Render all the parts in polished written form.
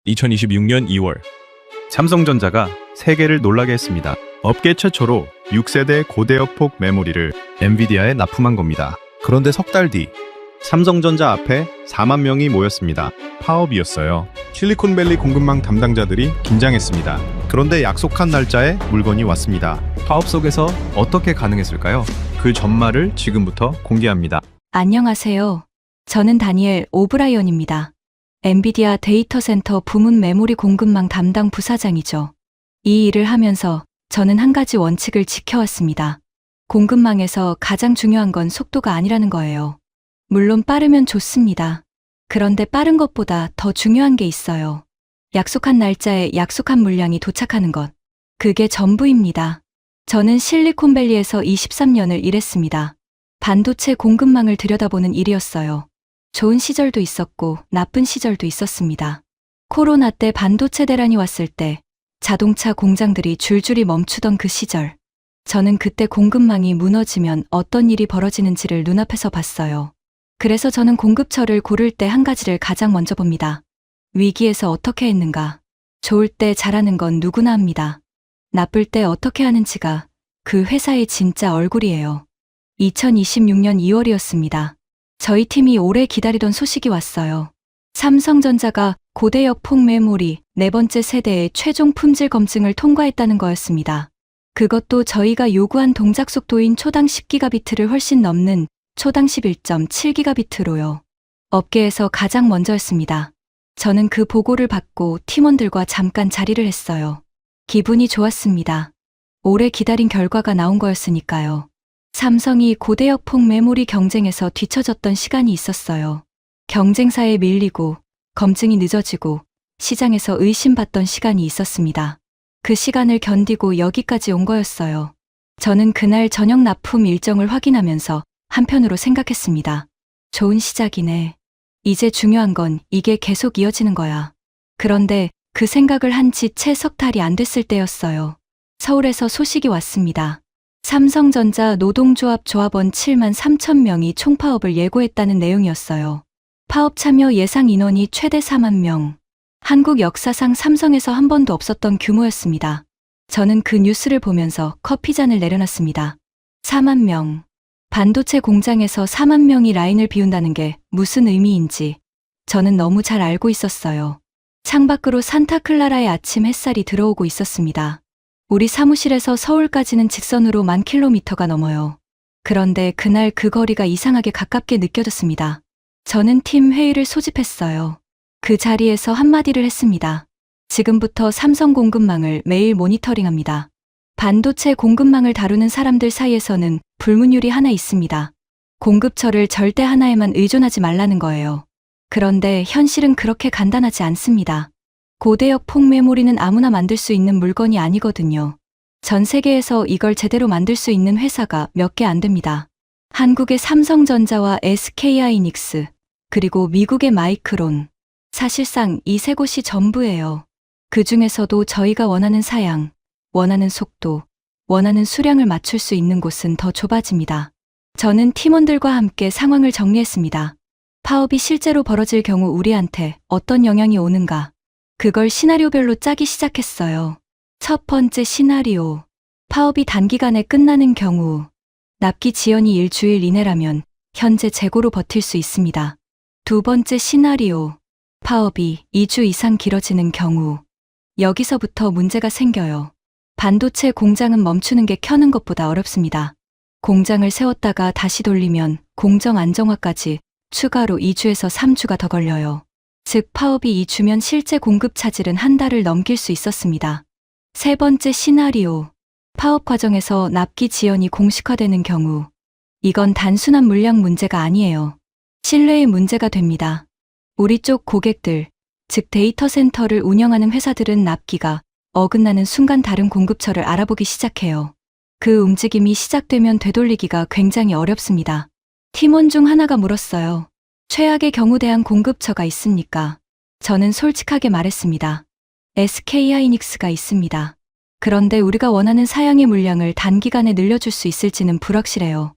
2026년 2월 삼성전자가 세계를 놀라게 했습니다. 업계 최초로 6세대 고대역폭 메모리를 엔비디아에 납품한 겁니다. 그런데 석 달 뒤 삼성전자 앞에 4만 명이 모였습니다. 파업이었어요. 실리콘밸리 공급망 담당자들이 긴장했습니다. 그런데 약속한 날짜에 물건이 왔습니다. 파업 속에서 어떻게 가능했을까요? 그 전말을 지금부터 공개합니다. 안녕하세요. 저는 다니엘 오브라이언입니다. 엔비디아 데이터 센터 부문 메모리 공급망 담당 부사장이죠. 이 일을 하면서 저는 한 가지 원칙을 지켜왔습니다. 공급망에서 가장 중요한 건 속도가 아니라는 거예요. 물론 빠르면 좋습니다. 그런데 빠른 것보다 더 중요한 게 있어요. 약속한 날짜에 약속한 물량이 도착하는 것. 그게 전부입니다. 저는 실리콘밸리에서 23년을 일했습니다. 반도체 공급망을 들여다보는 일이었어요. 좋은 시절도 있었고 나쁜 시절도 있었습니다. 코로나 때 반도체 대란이 왔을 때 자동차 공장들이 줄줄이 멈추던 그 시절. 저는 그때 공급망이 무너지면 어떤 일이 벌어지는지를 눈앞에서 봤어요. 그래서 저는 공급처를 고를 때 한 가지를 가장 먼저 봅니다. 위기에서 어떻게 했는가. 좋을 때 잘하는 건 누구나 합니다. 나쁠 때 어떻게 하는지가 그 회사의 진짜 얼굴이에요. 2026년 2월이었습니다. 저희 팀이 오래 기다리던 소식이 왔어요. 삼성전자가 고대역폭 메모리 4번째 세대의 최종 품질 검증을 통과했다는 거였습니다. 그것도 저희가 요구한 동작 속도인 초당 10기가비트를 훨씬 넘는 초당 11.7기가비트로요. 업계에서 가장 먼저였습니다. 저는 그 보고를 받고 팀원들과 잠깐 자리를 했어요. 기분이 좋았습니다. 오래 기다린 결과가 나온 거였으니까요. 삼성이 고대역폭 메모리 경쟁에서 뒤처졌던 시간이 있었어요. 경쟁사에 밀리고 검증이 늦어지고 시장에서 의심받던 시간이 있었습니다. 그 시간을 견디고 여기까지 온 거였어요. 저는 그날 저녁 납품 일정을 확인하면서 한편으로 생각했습니다. 좋은 시작이네. 이제 중요한 건 이게 계속 이어지는 거야. 그런데 그 생각을 한 지 채 석 달이 안 됐을 때였어요. 서울에서 소식이 왔습니다. 삼성전자 노동조합 조합원 7만 3천 명이 총파업을 예고했다는 내용이었어요. 파업 참여 예상 인원이 최대 4만 명. 한국 역사상 삼성에서 한 번도 없었던 규모였습니다. 저는 그 뉴스를 보면서 커피잔을 내려놨습니다. 4만 명. 반도체 공장에서 4만 명이 라인을 비운다는 게 무슨 의미인지 저는 너무 잘 알고 있었어요. 창밖으로 산타클라라의 아침 햇살이 들어오고 있었습니다. 우리 사무실에서 서울까지는 직선으로 10,000km가 넘어요. 그런데 그날 그 거리가 이상하게 가깝게 느껴졌습니다. 저는 팀 회의를 소집했어요. 그 자리에서 한마디를 했습니다. 지금부터 삼성 공급망을 매일 모니터링합니다. 반도체 공급망을 다루는 사람들 사이에서는 불문율이 하나 있습니다. 공급처를 절대 하나에만 의존하지 말라는 거예요. 그런데 현실은 그렇게 간단하지 않습니다. 고대역 폭 메모리는 아무나 만들 수 있는 물건이 아니거든요. 전 세계에서 이걸 제대로 만들 수 있는 회사가 몇 개 안 됩니다. 한국의 삼성전자와 SK하이닉스, 그리고 미국의 마이크론. 사실상 이 세 곳이 전부예요. 그 중에서도 저희가 원하는 사양, 원하는 속도, 원하는 수량을 맞출 수 있는 곳은 더 좁아집니다. 저는 팀원들과 함께 상황을 정리했습니다. 파업이 실제로 벌어질 경우 우리한테 어떤 영향이 오는가? 그걸 시나리오별로 짜기 시작했어요. 첫 번째 시나리오. 파업이 단기간에 끝나는 경우. 납기 지연이 일주일 이내라면 현재 재고로 버틸 수 있습니다. 두 번째 시나리오. 파업이 2주 이상 길어지는 경우. 여기서부터 문제가 생겨요. 반도체 공장은 멈추는 게 켜는 것보다 어렵습니다. 공장을 세웠다가 다시 돌리면 공정 안정화까지 추가로 2주에서 3주가 더 걸려요. 즉 파업이 2주면 실제 공급 차질은 한 달을 넘길 수 있었습니다. 세 번째 시나리오. 파업 과정에서 납기 지연이 공식화되는 경우. 이건 단순한 물량 문제가 아니에요. 신뢰의 문제가 됩니다. 우리 쪽 고객들, 즉 데이터 센터를 운영하는 회사들은 납기가 어긋나는 순간 다른 공급처를 알아보기 시작해요. 그 움직임이 시작되면 되돌리기가 굉장히 어렵습니다. 팀원 중 하나가 물었어요. 최악의 경우 대한 공급처가 있습니까? 저는 솔직하게 말했습니다. SK하이닉스가 있습니다. 그런데 우리가 원하는 사양의 물량을 단기간에 늘려줄 수 있을지는 불확실해요.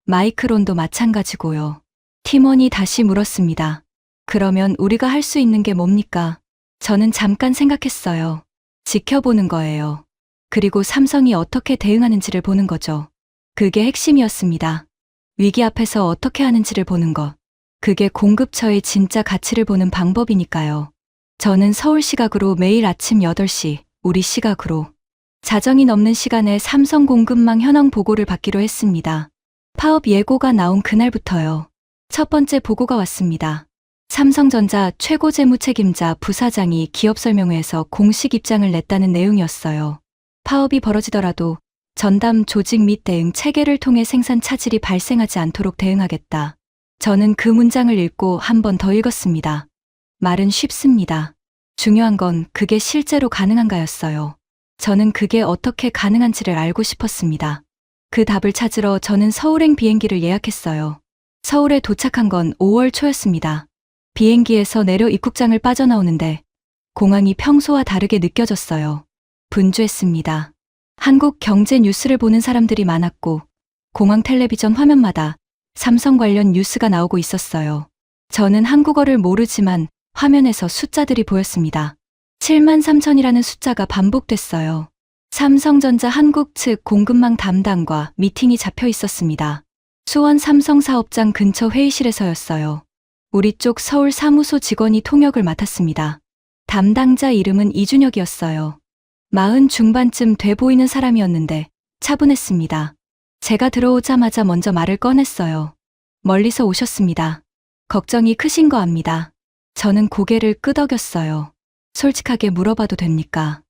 마이크론도 마찬가지고요. 팀원이 다시 물었습니다. 그러면 우리가 할 수 있는 게 뭡니까? 저는 잠깐 생각했어요. 지켜보는 거예요. 그리고 삼성이 어떻게 대응하는지를 보는 거죠. 그게 핵심이었습니다. 위기 앞에서 어떻게 하는지를 보는 것. 그게 공급처의 진짜 가치를 보는 방법이니까요. 저는 서울 시각으로 매일 아침 8시, 우리 시각으로 자정이 넘는 시간에 삼성 공급망 현황 보고를 받기로 했습니다. 파업 예고가 나온 그날부터요. 첫 번째 보고가 왔습니다. 삼성전자 최고 재무 책임자 부사장이 기업 설명회에서 공식 입장을 냈다는 내용이었어요. 파업이 벌어지더라도 전담 조직 및 대응 체계를 통해 생산 차질이 발생하지 않도록 대응하겠다. 저는 그 문장을 읽고 한 번 더 읽었습니다. 말은 쉽습니다. 중요한 건 그게 실제로 가능한가였어요. 저는 그게 어떻게 가능한지를 알고 싶었습니다. 그 답을 찾으러 저는 서울행 비행기를 예약했어요. 서울에 도착한 건 5월 초였습니다. 비행기에서 내려 입국장을 빠져나오는데 공항이 평소와 다르게 느껴졌어요. 분주했습니다. 한국 경제 뉴스를 보는 사람들이 많았고 공항 텔레비전 화면마다 삼성 관련 뉴스가 나오고 있었어요. 저는 한국어를 모르지만 화면에서 숫자들이 보였습니다. 7만 3천이라는 숫자가 반복됐어요. 삼성전자 한국 측 공급망 담당과 미팅이 잡혀 있었습니다. 수원 삼성 사업장 근처 회의실에서였어요. 우리 쪽 서울 사무소 직원이 통역을 맡았습니다. 담당자 이름은 이준혁이었어요. 40 중반쯤 돼 보이는 사람이었는데 차분했습니다. 제가 들어오자마자 먼저 말을 꺼냈어요. 멀리서 오셨습니다. 걱정이 크신 거 압니다. 저는 고개를 끄덕였어요. 솔직하게 물어봐도 됩니까?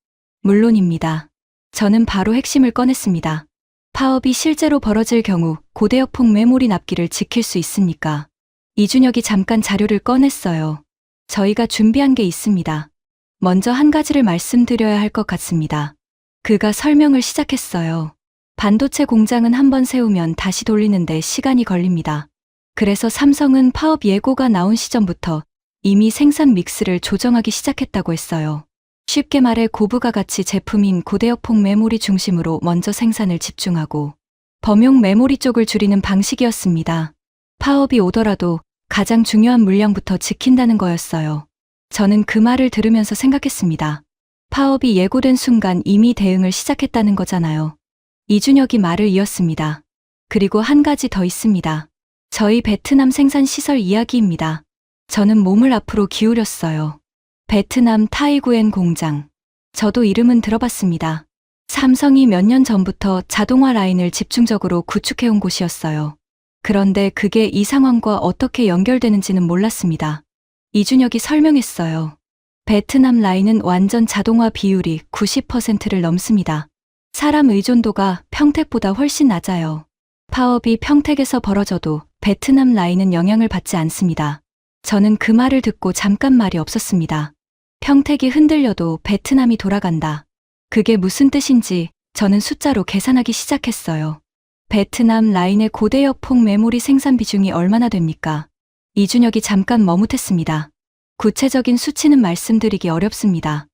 물론입니다. 저는 바로 핵심을 꺼냈습니다. 파업이 실제로 벌어질 경우 고대역폭 메모리 납기를 지킬 수 있습니까? 이준혁이 잠깐 자료를 꺼냈어요. 저희가 준비한 게 있습니다. 먼저 한 가지를 말씀드려야 할 것 같습니다. 그가 설명을 시작했어요. 반도체 공장은 한번 세우면 다시 돌리는데 시간이 걸립니다. 그래서 삼성은 파업 예고가 나온 시점부터 이미 생산 믹스를 조정하기 시작했다고 했어요. 쉽게 말해 고부가 가치 제품인 고대역폭 메모리 중심으로 먼저 생산을 집중하고 범용 메모리 쪽을 줄이는 방식이었습니다. 파업이 오더라도 가장 중요한 물량부터 지킨다는 거였어요. 저는 그 말을 들으면서 생각했습니다. 파업이 예고된 순간 이미 대응을 시작했다는 거잖아요. 이준혁이 말을 이었습니다. 그리고 한 가지 더 있습니다. 저희 베트남 생산 시설 이야기입니다. 저는 몸을 앞으로 기울였어요. 베트남 타이구엔 공장. 저도 이름은 들어봤습니다. 삼성이 몇 년 전부터 자동화 라인을 집중적으로 구축해온 곳이었어요. 그런데 그게 이 상황과 어떻게 연결되는지는 몰랐습니다. 이준혁이 설명했어요. 베트남 라인은 완전 자동화 비율이 90%를 넘습니다. 사람 의존도가 평택보다 훨씬 낮아요. 파업이 평택에서 벌어져도 베트남 라인은 영향을 받지 않습니다. 저는 그 말을 듣고 잠깐 말이 없었습니다. 평택이 흔들려도 베트남이 돌아간다. 그게 무슨 뜻인지 저는 숫자로 계산하기 시작했어요. 베트남 라인의 고대역폭 메모리 생산 비중이 얼마나 됩니까? 이준혁이 잠깐 머뭇했습니다. 구체적인 수치는 말씀드리기 어렵습니다.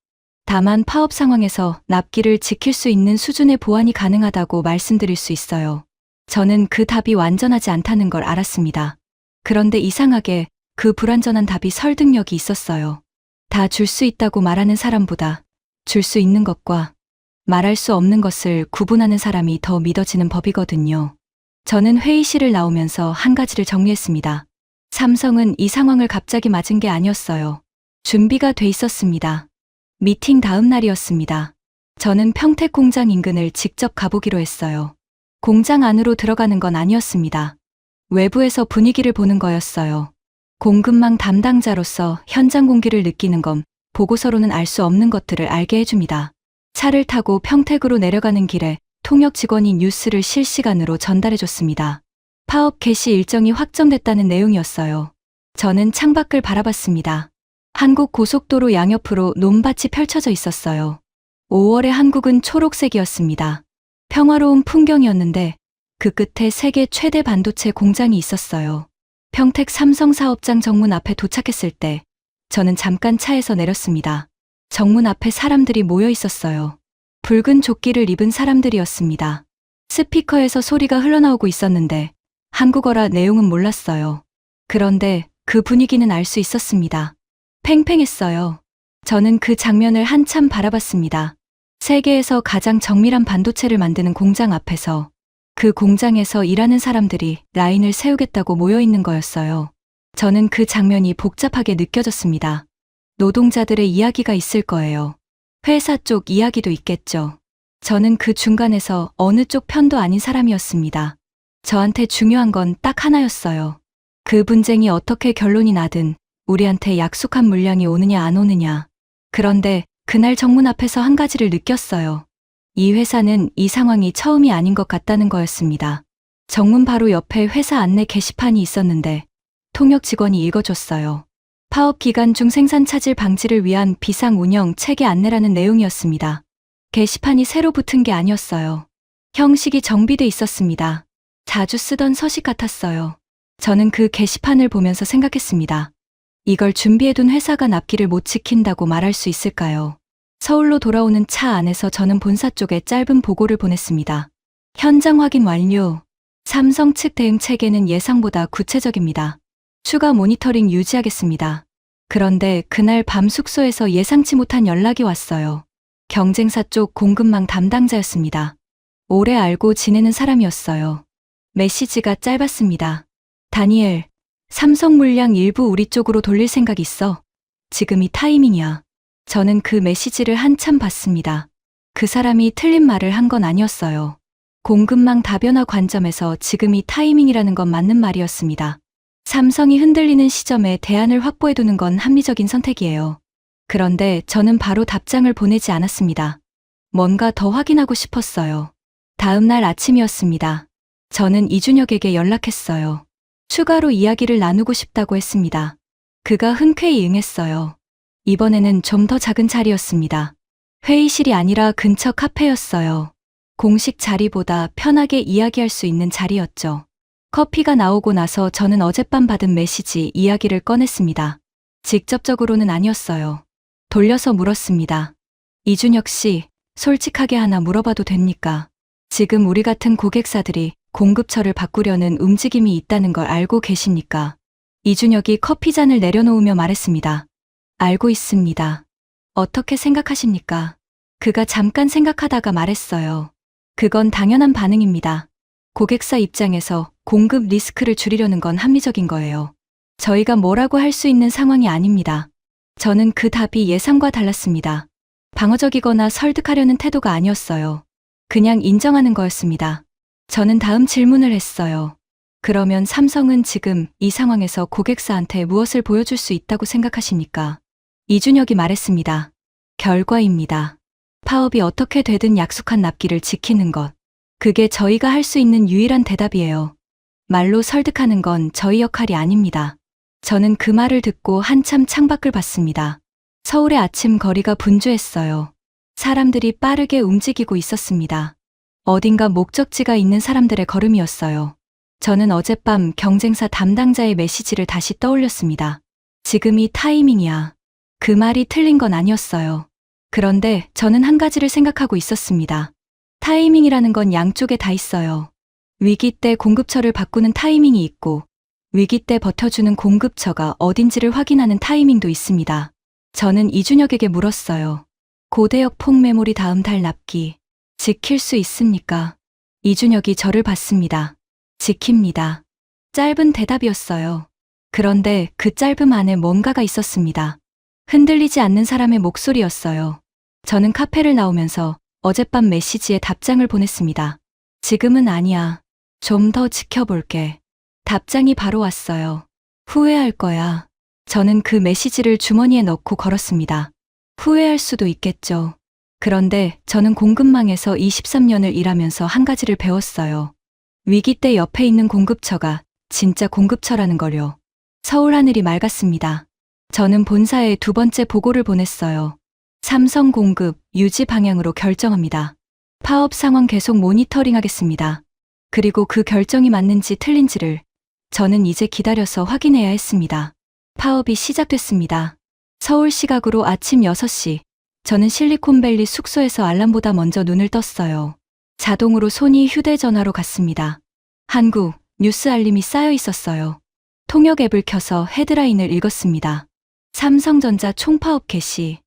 다만 파업 상황에서 납기를 지킬 수 있는 수준의 보완이 가능하다고 말씀드릴 수 있어요. 저는 그 답이 완전하지 않다는 걸 알았습니다. 그런데 이상하게 그 불완전한 답이 설득력이 있었어요. 다 줄 수 있다고 말하는 사람보다 줄 수 있는 것과 말할 수 없는 것을 구분하는 사람이 더 믿어지는 법이거든요. 저는 회의실을 나오면서 한 가지를 정리했습니다. 삼성은 이 상황을 갑자기 맞은 게 아니었어요. 준비가 돼 있었습니다. 미팅 다음 날이었습니다. 저는 평택 공장 인근을 직접 가보기로 했어요. 공장 안으로 들어가는 건 아니었습니다. 외부에서 분위기를 보는 거였어요. 공급망 담당자로서 현장 공기를 느끼는 건 보고서로는 알 수 없는 것들을 알게 해줍니다. 차를 타고 평택으로 내려가는 길에 통역 직원이 뉴스를 실시간으로 전달해줬습니다. 파업 개시 일정이 확정됐다는 내용이었어요. 저는 창밖을 바라봤습니다. 한국 고속도로 양옆으로 논밭이 펼쳐져 있었어요. 5월의 한국은 초록색이었습니다. 평화로운 풍경이었는데 그 끝에 세계 최대 반도체 공장이 있었어요. 평택 삼성 사업장 정문 앞에 도착했을 때 저는 잠깐 차에서 내렸습니다. 정문 앞에 사람들이 모여 있었어요. 붉은 조끼를 입은 사람들이었습니다. 스피커에서 소리가 흘러나오고 있었는데 한국어라 내용은 몰랐어요. 그런데 그 분위기는 알 수 있었습니다. 팽팽했어요. 저는 그 장면을 한참 바라봤습니다. 세계에서 가장 정밀한 반도체를 만드는 공장 앞에서 그 공장에서 일하는 사람들이 라인을 세우겠다고 모여 있는 거였어요. 저는 그 장면이 복잡하게 느껴졌습니다. 노동자들의 이야기가 있을 거예요. 회사 쪽 이야기도 있겠죠. 저는 그 중간에서 어느 쪽 편도 아닌 사람이었습니다. 저한테 중요한 건 딱 하나였어요. 그 분쟁이 어떻게 결론이 나든 우리한테 약속한 물량이 오느냐 안 오느냐. 그런데 그날 정문 앞에서 한 가지를 느꼈어요. 이 회사는 이 상황이 처음이 아닌 것 같다는 거였습니다. 정문 바로 옆에 회사 안내 게시판이 있었는데 통역 직원이 읽어줬어요. 파업 기간 중 생산 차질 방지를 위한 비상 운영 체계 안내라는 내용이었습니다. 게시판이 새로 붙은 게 아니었어요. 형식이 정비돼 있었습니다. 자주 쓰던 서식 같았어요. 저는 그 게시판을 보면서 생각했습니다. 이걸 준비해둔 회사가 납기를 못 지킨다고 말할 수 있을까요? 서울로 돌아오는 차 안에서 저는 본사 쪽에 짧은 보고를 보냈습니다. 현장 확인 완료. 삼성 측 대응 체계는 예상보다 구체적입니다. 추가 모니터링 유지하겠습니다. 그런데 그날 밤 숙소에서 예상치 못한 연락이 왔어요. 경쟁사 쪽 공급망 담당자였습니다. 오래 알고 지내는 사람이었어요. 메시지가 짧았습니다. 다니엘, 삼성 물량 일부 우리 쪽으로 돌릴 생각 있어. 지금이 타이밍이야. 저는 그 메시지를 한참 봤습니다. 그 사람이 틀린 말을 한 건 아니었어요. 공급망 다변화 관점에서 지금이 타이밍이라는 건 맞는 말이었습니다. 삼성이 흔들리는 시점에 대안을 확보해두는 건 합리적인 선택이에요. 그런데 저는 바로 답장을 보내지 않았습니다. 뭔가 더 확인하고 싶었어요. 다음 날 아침이었습니다. 저는 이준혁에게 연락했어요. 추가로 이야기를 나누고 싶다고 했습니다. 그가 흔쾌히 응했어요. 이번에는 좀 더 작은 자리였습니다. 회의실이 아니라 근처 카페였어요. 공식 자리보다 편하게 이야기할 수 있는 자리였죠. 커피가 나오고 나서 저는 어젯밤 받은 메시지 이야기를 꺼냈습니다. 직접적으로는 아니었어요. 돌려서 물었습니다. 이준혁 씨, 솔직하게 하나 물어봐도 됩니까? 지금 우리 같은 고객사들이 공급처를 바꾸려는 움직임이 있다는 걸 알고 계십니까? 이준혁이 커피잔을 내려놓으며 말했습니다. 알고 있습니다. 어떻게 생각하십니까? 그가 잠깐 생각하다가 말했어요. 그건 당연한 반응입니다. 고객사 입장에서 공급 리스크를 줄이려는 건 합리적인 거예요. 저희가 뭐라고 할 수 있는 상황이 아닙니다. 저는 그 답이 예상과 달랐습니다. 방어적이거나 설득하려는 태도가 아니었어요. 그냥 인정하는 거였습니다. 저는 다음 질문을 했어요. 그러면 삼성은 지금 이 상황에서 고객사한테 무엇을 보여줄 수 있다고 생각하십니까? 이준혁이 말했습니다. 결과입니다. 파업이 어떻게 되든 약속한 납기를 지키는 것. 그게 저희가 할 수 있는 유일한 대답이에요. 말로 설득하는 건 저희 역할이 아닙니다. 저는 그 말을 듣고 한참 창밖을 봤습니다. 서울의 아침 거리가 분주했어요. 사람들이 빠르게 움직이고 있었습니다. 어딘가 목적지가 있는 사람들의 걸음이었어요. 저는 어젯밤 경쟁사 담당자의 메시지를 다시 떠올렸습니다. 지금이 타이밍이야. 그 말이 틀린 건 아니었어요. 그런데 저는 한 가지를 생각하고 있었습니다. 타이밍이라는 건 양쪽에 다 있어요. 위기 때 공급처를 바꾸는 타이밍이 있고 위기 때 버텨주는 공급처가 어딘지를 확인하는 타이밍도 있습니다. 저는 이준혁에게 물었어요. 고대역 폭메모리 다음 달 납기 지킬 수 있습니까? 이준혁이 저를 봤습니다. 지킵니다. 짧은 대답이었어요. 그런데 그 짧음 안에 뭔가가 있었습니다. 흔들리지 않는 사람의 목소리였어요. 저는 카페를 나오면서 어젯밤 메시지에 답장을 보냈습니다. 지금은 아니야. 좀 더 지켜볼게. 답장이 바로 왔어요. 후회할 거야. 저는 그 메시지를 주머니에 넣고 걸었습니다. 후회할 수도 있겠죠. 그런데 저는 공급망에서 23년을 일하면서 한 가지를 배웠어요. 위기 때 옆에 있는 공급처가 진짜 공급처라는 걸요. 서울 하늘이 맑았습니다. 저는 본사에 두 번째 보고를 보냈어요. 삼성 공급 유지 방향으로 결정합니다. 파업 상황 계속 모니터링하겠습니다. 그리고 그 결정이 맞는지 틀린지를 저는 이제 기다려서 확인해야 했습니다. 파업이 시작됐습니다. 서울 시각으로 아침 6시. 저는 실리콘밸리 숙소에서 알람보다 먼저 눈을 떴어요. 자동으로 손이 휴대전화로 갔습니다. 한국 뉴스 알림이 쌓여 있었어요. 통역 앱을 켜서 헤드라인을 읽었습니다. 삼성전자 총파업 개시.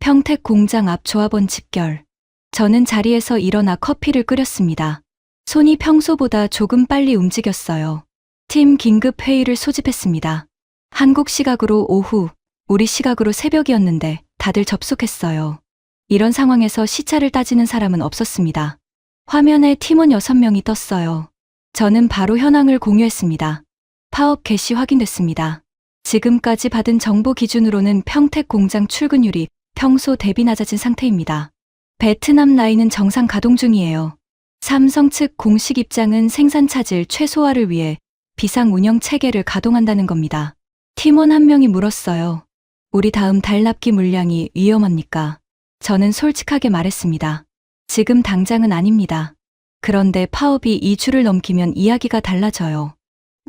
평택 공장 앞 조합원 집결. 저는 자리에서 일어나 커피를 끓였습니다. 손이 평소보다 조금 빨리 움직였어요. 팀 긴급 회의를 소집했습니다. 한국 시각으로 오후, 우리 시각으로 새벽이었는데 다들 접속했어요. 이런 상황에서 시차를 따지는 사람은 없었습니다. 화면에 팀원 6명이 떴어요. 저는 바로 현황을 공유했습니다. 파업 개시 확인됐습니다. 지금까지 받은 정보 기준으로는 평택 공장 출근율이 평소 대비 낮아진 상태입니다. 베트남 라인은 정상 가동 중이에요. 삼성 측 공식 입장은 생산 차질 최소화를 위해 비상 운영 체계를 가동한다는 겁니다. 팀원 한 명이 물었어요. 우리 다음 달 납기 물량이 위험합니까? 저는 솔직하게 말했습니다. 지금 당장은 아닙니다. 그런데 파업이 2주를 넘기면 이야기가 달라져요.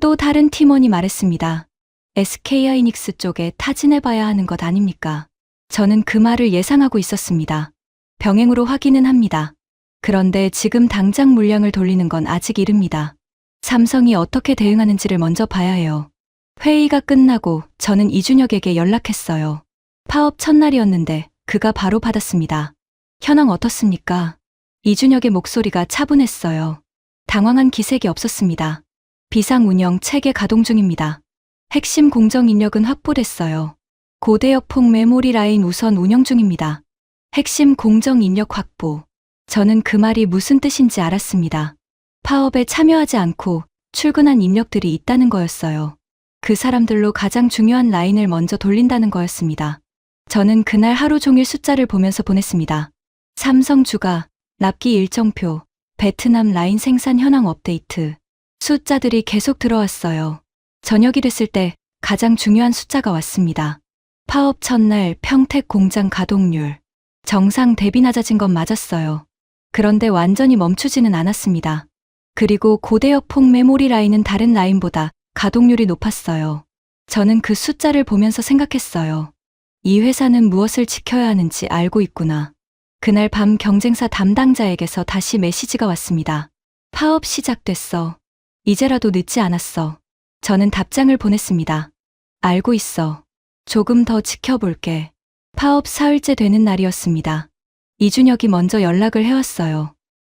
또 다른 팀원이 말했습니다. SK하이닉스 쪽에 타진해봐야 하는 것 아닙니까? 저는 그 말을 예상하고 있었습니다. 병행으로 확인은 합니다. 그런데 지금 당장 물량을 돌리는 건 아직 이릅니다. 삼성이 어떻게 대응하는지를 먼저 봐야 해요. 회의가 끝나고 저는 이준혁에게 연락했어요. 파업 첫날이었는데 그가 바로 받았습니다. 현황 어떻습니까? 이준혁의 목소리가 차분했어요. 당황한 기색이 없었습니다. 비상 운영 체계 가동 중입니다. 핵심 공정 인력은 확보됐어요. 고대역 폭 메모리 라인 우선 운영 중입니다. 핵심 공정 인력 확보. 저는 그 말이 무슨 뜻인지 알았습니다. 파업에 참여하지 않고 출근한 인력들이 있다는 거였어요. 그 사람들로 가장 중요한 라인을 먼저 돌린다는 거였습니다. 저는 그날 하루 종일 숫자를 보면서 보냈습니다. 삼성 주가, 납기 일정표, 베트남 라인 생산 현황 업데이트. 숫자들이 계속 들어왔어요. 저녁이 됐을 때 가장 중요한 숫자가 왔습니다. 파업 첫날 평택 공장 가동률. 정상 대비 낮아진 건 맞았어요. 그런데 완전히 멈추지는 않았습니다. 그리고 고대역 폭 메모리 라인은 다른 라인보다 가동률이 높았어요. 저는 그 숫자를 보면서 생각했어요. 이 회사는 무엇을 지켜야 하는지 알고 있구나. 그날 밤 경쟁사 담당자에게서 다시 메시지가 왔습니다. 파업 시작됐어. 이제라도 늦지 않았어. 저는 답장을 보냈습니다. 알고 있어. 조금 더 지켜볼게. 파업 사흘째 되는 날이었습니다. 이준혁이 먼저 연락을 해왔어요.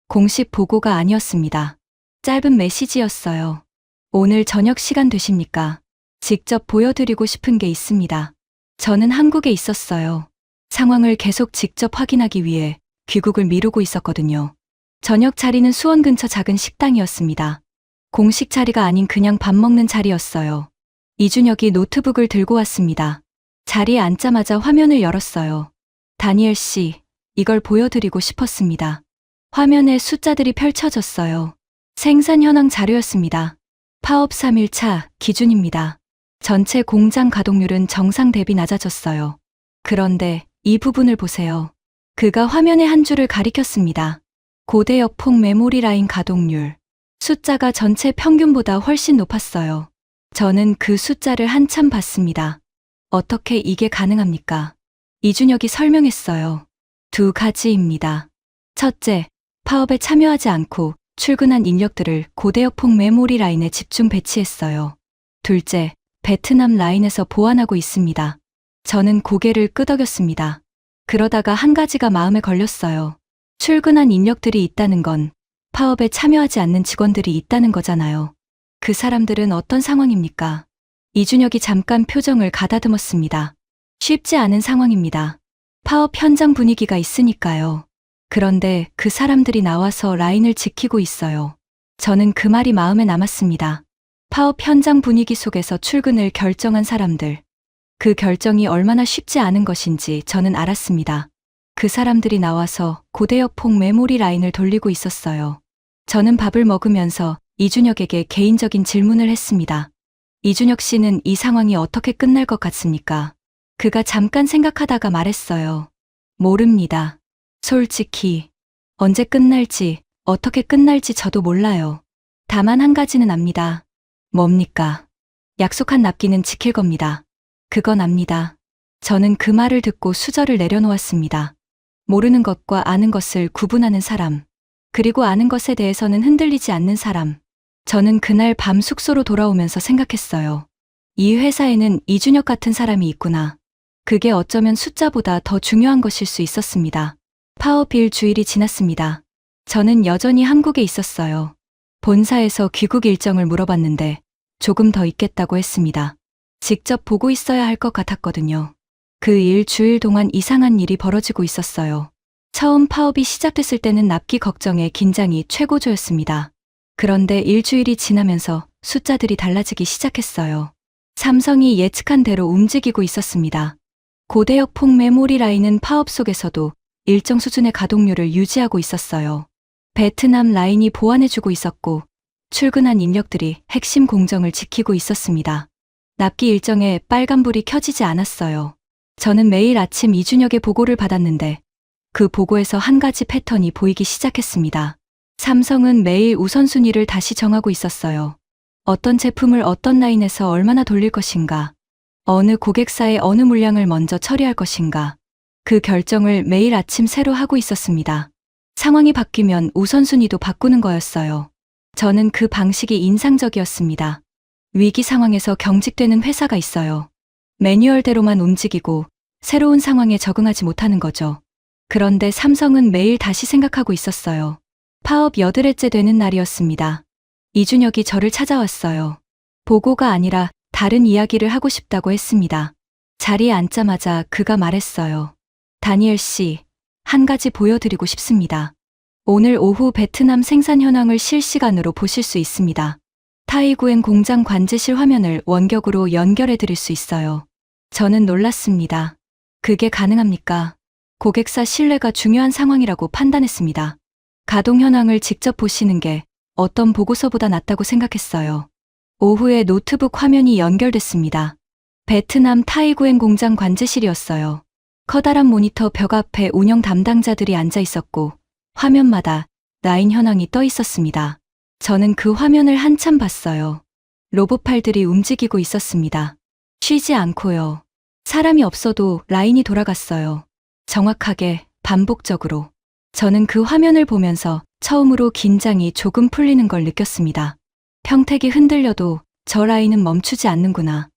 공식 보고가 아니었습니다. 짧은 메시지였어요. 오늘 저녁 시간 되십니까? 직접 보여드리고 싶은 게 있습니다. 저는 한국에 있었어요. 상황을 계속 직접 확인하기 위해 귀국을 미루고 있었거든요. 저녁 자리는 수원 근처 작은 식당이었습니다. 공식 자리가 아닌 그냥 밥 먹는 자리였어요. 이준혁이 노트북을 들고 왔습니다. 자리에 앉자마자 화면을 열었어요. 다니엘 씨, 이걸 보여드리고 싶었습니다. 화면에 숫자들이 펼쳐졌어요. 생산 현황 자료였습니다. 파업 3일차 기준입니다. 전체 공장 가동률은 정상 대비 낮아졌어요. 그런데 이 부분을 보세요. 그가 화면의 한 줄을 가리켰습니다. 고대역 폭 메모리 라인 가동률. 숫자가 전체 평균보다 훨씬 높았어요. 저는 그 숫자를 한참 봤습니다. 어떻게 이게 가능합니까? 이준혁이 설명했어요. 두 가지입니다. 첫째, 파업에 참여하지 않고 출근한 인력들을 고대역 폭 메모리 라인에 집중 배치했어요. 둘째, 베트남 라인에서 보완하고 있습니다. 저는 고개를 끄덕였습니다. 그러다가 한 가지가 마음에 걸렸어요. 출근한 인력들이 있다는 건 파업에 참여하지 않는 직원들이 있다는 거잖아요. 그 사람들은 어떤 상황입니까? 이준혁이 잠깐 표정을 가다듬었습니다. 쉽지 않은 상황입니다. 파업 현장 분위기가 있으니까요. 그런데 그 사람들이 나와서 라인을 지키고 있어요. 저는 그 말이 마음에 남았습니다. 파업 현장 분위기 속에서 출근을 결정한 사람들. 그 결정이 얼마나 쉽지 않은 것인지 저는 알았습니다. 그 사람들이 나와서 고대역 폭 메모리 라인을 돌리고 있었어요. 저는 밥을 먹으면서 이준혁에게 개인적인 질문을 했습니다. 이준혁 씨는 이 상황이 어떻게 끝날 것 같습니까? 그가 잠깐 생각하다가 말했어요. 모릅니다. 솔직히 언제 끝날지 어떻게 끝날지 저도 몰라요. 다만 한 가지는 압니다. 뭡니까? 약속한 납기는 지킬 겁니다. 그건 압니다. 저는 그 말을 듣고 수저를 내려놓았습니다. 모르는 것과 아는 것을 구분하는 사람, 그리고 아는 것에 대해서는 흔들리지 않는 사람. 저는 그날 밤 숙소로 돌아오면서 생각했어요. 이 회사에는 이준혁 같은 사람이 있구나. 그게 어쩌면 숫자보다 더 중요한 것일 수 있었습니다. 파업 일주일이 지났습니다. 저는 여전히 한국에 있었어요. 본사에서 귀국 일정을 물어봤는데 조금 더 있겠다고 했습니다. 직접 보고 있어야 할 것 같았거든요. 그 일주일 동안 이상한 일이 벌어지고 있었어요. 처음 파업이 시작됐을 때는 납기 걱정에 긴장이 최고조였습니다. 그런데 일주일이 지나면서 숫자들이 달라지기 시작했어요. 삼성이 예측한 대로 움직이고 있었습니다. 고대역 폭 메모리 라인은 파업 속에서도 일정 수준의 가동률을 유지하고 있었어요. 베트남 라인이 보완해주고 있었고 출근한 인력들이 핵심 공정을 지키고 있었습니다. 납기 일정에 빨간불이 켜지지 않았어요. 저는 매일 아침 이준혁의 보고를 받았는데 그 보고에서 한 가지 패턴이 보이기 시작했습니다. 삼성은 매일 우선순위를 다시 정하고 있었어요. 어떤 제품을 어떤 라인에서 얼마나 돌릴 것인가, 어느 고객사의 어느 물량을 먼저 처리할 것인가, 그 결정을 매일 아침 새로 하고 있었습니다. 상황이 바뀌면 우선순위도 바꾸는 거였어요. 저는 그 방식이 인상적이었습니다. 위기 상황에서 경직되는 회사가 있어요. 매뉴얼대로만 움직이고 새로운 상황에 적응하지 못하는 거죠. 그런데 삼성은 매일 다시 생각하고 있었어요. 파업 8회째 되는 날이었습니다. 이준혁이 저를 찾아왔어요. 보고가 아니라 다른 이야기를 하고 싶다고 했습니다. 자리에 앉자마자 그가 말했어요. 다니엘 씨, 한 가지 보여드리고 싶습니다. 오늘 오후 베트남 생산 현황을 실시간으로 보실 수 있습니다. 타이구엔 공장 관제실 화면을 원격으로 연결해 드릴 수 있어요. 저는 놀랐습니다. 그게 가능합니까? 고객사 신뢰가 중요한 상황이라고 판단했습니다. 가동 현황을 직접 보시는 게 어떤 보고서보다 낫다고 생각했어요. 오후에 노트북 화면이 연결됐습니다. 베트남 타이구엔 공장 관제실이었어요. 커다란 모니터 벽 앞에 운영 담당자들이 앉아 있었고 화면마다 라인 현황이 떠 있었습니다. 저는 그 화면을 한참 봤어요. 로봇팔들이 움직이고 있었습니다. 쉬지 않고요. 사람이 없어도 라인이 돌아갔어요. 정확하게, 반복적으로. 저는 그 화면을 보면서 처음으로 긴장이 조금 풀리는 걸 느꼈습니다. 평택이 흔들려도 저 라인은 멈추지 않는구나.